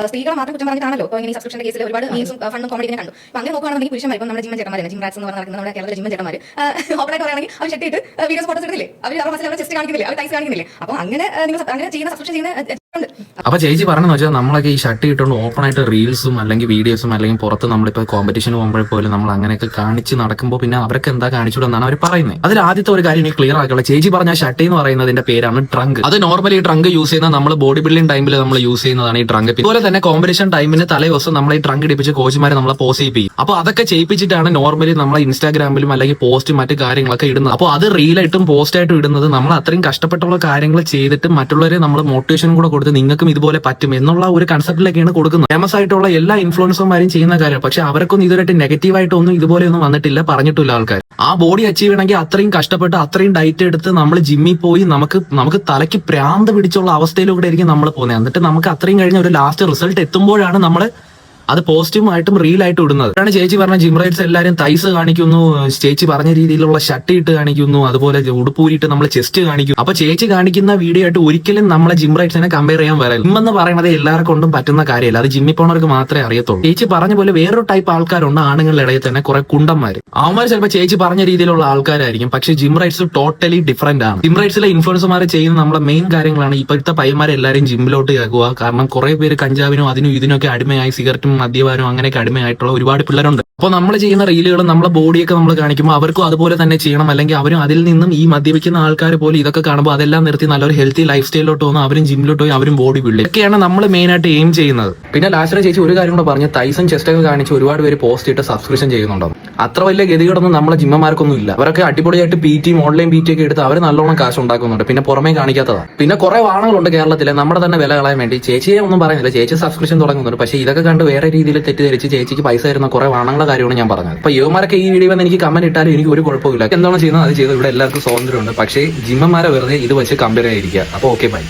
സ്ത്രീകളെ മാത്രം കുറ്റം പറഞ്ഞിട്ടാണല്ലോ ഇപ്പോൾ ഇങ്ങനെ സബ്സ്ക്രിപ്ഷന്റെ കേസിൽ ഒരുപാട് മീൻസും ഫണ്ടും കോമഡി കണ്ടു. അപ്പോൾ അങ്ങനെ നോക്കുകയാണെങ്കിൽ പുരുഷന്മാർ ഇപ്പം നമ്മുടെ ജിമ്മൻ ചേട്ടന്മാരെ ജിം റാറ്റ്സ് എന്ന് പറഞ്ഞ നടക്കുന്ന നമ്മുടെ കേരളത്തിലെ ജിമ്മൻ ചേട്ടന്മാർ ഓപ്പണായിട്ട് പറയുകയാണെങ്കിൽ അവർ ഷെട്ടിട്ട് വീഡിയോസ് ഫോട്ടോസ് എടുത്തില്ലേ, അവർ അവരുടെ മസിൽ അവരുടെ ചെസ്റ്റ് കാണിക്കുന്നില്ലേ, അവർ ടൈസ് കാണിക്കുന്നില്ലേ. അപ്പോൾ അങ്ങനെ നിങ്ങൾ അങ്ങനെ ചെയ്യുന്ന സബ്സ്ക്രിപ്ഷൻ ചെയ്യുന്ന അപ്പൊ ചേച്ചി പറഞ്ഞെന്ന് വെച്ചാൽ നമ്മളൊക്കെ ഈ ഷർട്ട് ഇട്ടുകൊണ്ട് ഓപ്പൺ ആയിട്ട് റീൽസും അല്ലെങ്കിൽ വീഡിയോസും അല്ലെങ്കിൽ പുറത്ത് നമ്മളിപ്പോ കോമ്പറ്റീഷന് പോകുമ്പോഴേപ്പോലും നമ്മൾ അങ്ങനെയൊക്കെ കാണിച്ച് നടക്കുമ്പോൾ പിന്നെ അവർക്ക് എന്താ കാണിച്ചുകൊണ്ടെന്നാണ് അവർ പറയുന്നത്. അതിൽ ആദ്യത്തെ ഒരു കാര്യം എനിക്ക് ക്ലിയർ ആക്കുള്ള, ചേച്ചി പറഞ്ഞ ഷർട്ട് എന്ന് പറയുന്നതിന്റെ പേരാണ് ട്രങ്ക്. അത് നോർമലി ട്രങ്ക് യൂസ് ചെയ്യുന്ന നമ്മൾ ബോഡി ബിൽഡിംഗ് ടൈമിൽ നമ്മൾ യൂസ് ചെയ്യുന്നതാണ് ഈ ട്രങ്ക്. അതുപോലെ തന്നെ കോമ്പറ്റീഷൻ ടൈമിന് തലേ ദിവസം നമ്മൾ ഈ ട്രങ്ക് ഇടിപ്പിച്ച് കോച്ചുമാരെ നമ്മളെ പോസ് ചെയ്യിപ്പിക്കും. അപ്പൊ അതൊക്കെ ചെയ്യിപ്പിച്ചിട്ടാണ് നോർമലി നമ്മളെ ഇൻസ്റ്റാഗ്രാമിലും അല്ലെങ്കിൽ പോസ്റ്റും മറ്റു കാര്യങ്ങളൊക്കെ ഇടുന്നത്. അപ്പോൾ അത് റീലായിട്ടും പോസ്റ്റായിട്ടും ഇടുന്നത് നമ്മൾ അത്രയും കഷ്ടപ്പെട്ടുള്ള കാര്യങ്ങൾ ചെയ്തിട്ട് മറ്റുള്ളവരെ നമ്മൾ മോട്ടിവേഷനും കൂടെ കൊടുത്ത് നിങ്ങൾക്ക് ഇതുപോലെ പറ്റും എന്നുള്ള ഒരു കൺസെപ്റ്റിലേക്കാണ് കൊടുക്കുന്നത്. ഫേമസ് ആയിട്ടുള്ള എല്ലാ ഇൻഫ്ലുവൻസർമാരും ചെയ്യുന്ന കാര്യം. പക്ഷെ അവർക്കൊന്നും ഇതുവരെയായിട്ട് നെഗറ്റീവായിട്ടൊന്നും ഇതുപോലെയൊന്നും വന്നിട്ടില്ല, പറഞ്ഞിട്ടില്ല ആൾക്കാർ. ആ ബോഡി അച്ചീവ് ചെയ്യണമെങ്കിൽ അത്രയും കഷ്ടപ്പെട്ട് അത്രയും ഡയറ്റ് എടുത്ത് നമ്മൾ ജിമ്മിൽ പോയി നമുക്ക് തലയ്ക്ക് പ്രാന്ത് പിടിച്ചുള്ള അവസ്ഥയിലൂടെ ആയിരിക്കും നമ്മൾ പോകുന്നത്. എന്നിട്ട് നമുക്ക് അത്രയും കഴിഞ്ഞ ഒരു ലാസ്റ്റ് റിസൾട്ട് എത്തുമ്പോഴാണ് നമ്മൾ അത് പോസിറ്റീവായിട്ടും റീലായിട്ടും ഇടുന്നത്. അതാണ് ചേച്ചി പറഞ്ഞ ജിം റൈറ്റ്സ് എല്ലാവരും തൈസ് കാണിക്കുന്നു, ചേച്ചി പറഞ്ഞ രീതിയിലുള്ള ഷർട്ട് ഇട്ട് കാണിക്കുന്നു, അതുപോലെ ഉടുപ്പൂരിട്ട് നമ്മൾ ചെസ്റ്റ് കാണിക്കും. അപ്പൊ ചേച്ചി കാണിക്കുന്ന വീഡിയോ ആയിട്ട് ഒരിക്കലും നമ്മളെ ജിം റൈറ്റ്സിനെ കമ്പയർ ചെയ്യാൻ വരാം. ജിം എന്ന് പറയുന്നത് എല്ലാവർക്കും കൊണ്ടും പറ്റുന്ന കാര്യമല്ല, അത് ജിമ്മിൽ പോണവർക്ക് മാത്രമേ അറിയത്തുള്ളൂ. ചേച്ചി പറഞ്ഞ പോലെ വേറൊരു ടൈപ്പ് ആൾക്കാരുണ്ട് ആണുങ്ങളുടെ ഇടയിൽ തന്നെ, കുറെ കുണ്ടന്മാർ. അവന്മാർ ചിലപ്പോൾ ചേച്ചി പറഞ്ഞ രീതിയിലുള്ള ആൾക്കാരായിരിക്കും, പക്ഷെ ജിം റൈറ്റ്സ് ടോട്ടലി ഡിഫറന്റ് ആണ്. ജിം റൈറ്റ്സിലെ ഇൻഫ്ലുവൻസർമാർ ചെയ്യുന്ന നമ്മളെ മെയിൻ കാര്യങ്ങളാണ് ഇപ്പോഴത്തെ പയ്യന്മാരെല്ലാവരും ജിമ്മിലോട്ട് കേൾക്കുക. കാരണം കുറെ പേര് കഞ്ചാവിനും അതിനും ഇതിനൊക്കെ അടിമയായി സിഗരറ്റും മദ്യപാനം അങ്ങനെയൊക്കെ അടിമയായിട്ടുള്ള ഒരുപാട് പിള്ളേരുണ്ട്. അപ്പോൾ നമ്മൾ ചെയ്യുന്ന റീലുകളും നമ്മളെ ബോഡിയൊക്കെ നമ്മൾ കാണിക്കുമ്പോൾ അവർക്കും അതുപോലെ തന്നെ ചെയ്യണം, അല്ലെങ്കിൽ അവരും അതിൽ നിന്നും ഈ മദ്യപിക്കുന്ന ആൾക്കാർ പോലും ഇതൊക്കെ കാണുമ്പോൾ അതെല്ലാം നിർത്തി നല്ലൊരു ഹെൽത്തി ലൈഫ് സ്റ്റൈലിലോട്ട് പോകുന്നു, അവരും ജിമ്മിലോട്ട് പോയി അവരും ബോഡി ബിൽഡ്. ഇതൊക്കെയാണ് നമ്മൾ മെയിൻ ആയിട്ട് എയിം ചെയ്യുന്നത്. പിന്നെ ലാസ്റ്റ് ചേച്ചി ഒരു കാര്യം കൂടെ പറഞ്ഞു, തൈസും ചെസ്റ്റൊക്കെ കാണിച്ച് ഒരുപാട് പേര് പോസ്റ്റ് ഇട്ട് സബ്സ്ക്രിപ്ഷൻ ചെയ്യുന്നുണ്ടോ. അത്ര വലിയ ഗതികേടൊന്നും നമ്മളെ ജിമ്മന്മാർക്കൊന്നും ഇല്ല. അവരൊക്കെ അടിപൊളിയായിട്ട് PT ഓൺലൈൻ PT ഒക്കെ എടുത്ത് അവർ നല്ലോണം കാശ് ഉണ്ടാക്കുന്നുണ്ട്, പിന്നെ പുറമേ കാണിക്കാത്തതാണ്. പിന്നെ കുറെ വാണങ്ങളുണ്ട് കേരളത്തിലെ, നമ്മുടെ തന്നെ വില കളയാൻ വേണ്ടി. ചേച്ചിയെ ഒന്നും പറയുന്നില്ല, ചേച്ചി സബ്സ്ക്രിപ്ഷൻ തുടങ്ങുന്നുണ്ട്. പക്ഷേ ഇതൊക്കെ കണ്ട് വേറെ രീതിയിൽ തെറ്റിദ്ധരിച്ച് ചേച്ചിക്ക് പൈസ തരുന്ന കുറെ വാണങ്ങളുടെ കാര്യമാണ് ഞാൻ പറഞ്ഞത്. അപ്പൊ യുവമാരൊക്കെ ഈ വീഡിയോ എനിക്ക് കമന്റ് ഇട്ടാലും എനിക്ക് ഒരു കുഴപ്പമില്ല, എന്താണ് ചെയ്യുന്നത് അത് ചെയ്ത്, ഇവിടെ എല്ലാവർക്കും സ്വാതന്ത്ര്യമുണ്ട്. പക്ഷേ ജിമ്മന്മാരെ വെറുതെ ഇത് വെച്ച് കമ്പയർ ചെയ്തിരിക്കുക. അപ്പോൾ ഓക്കെ ബൈ.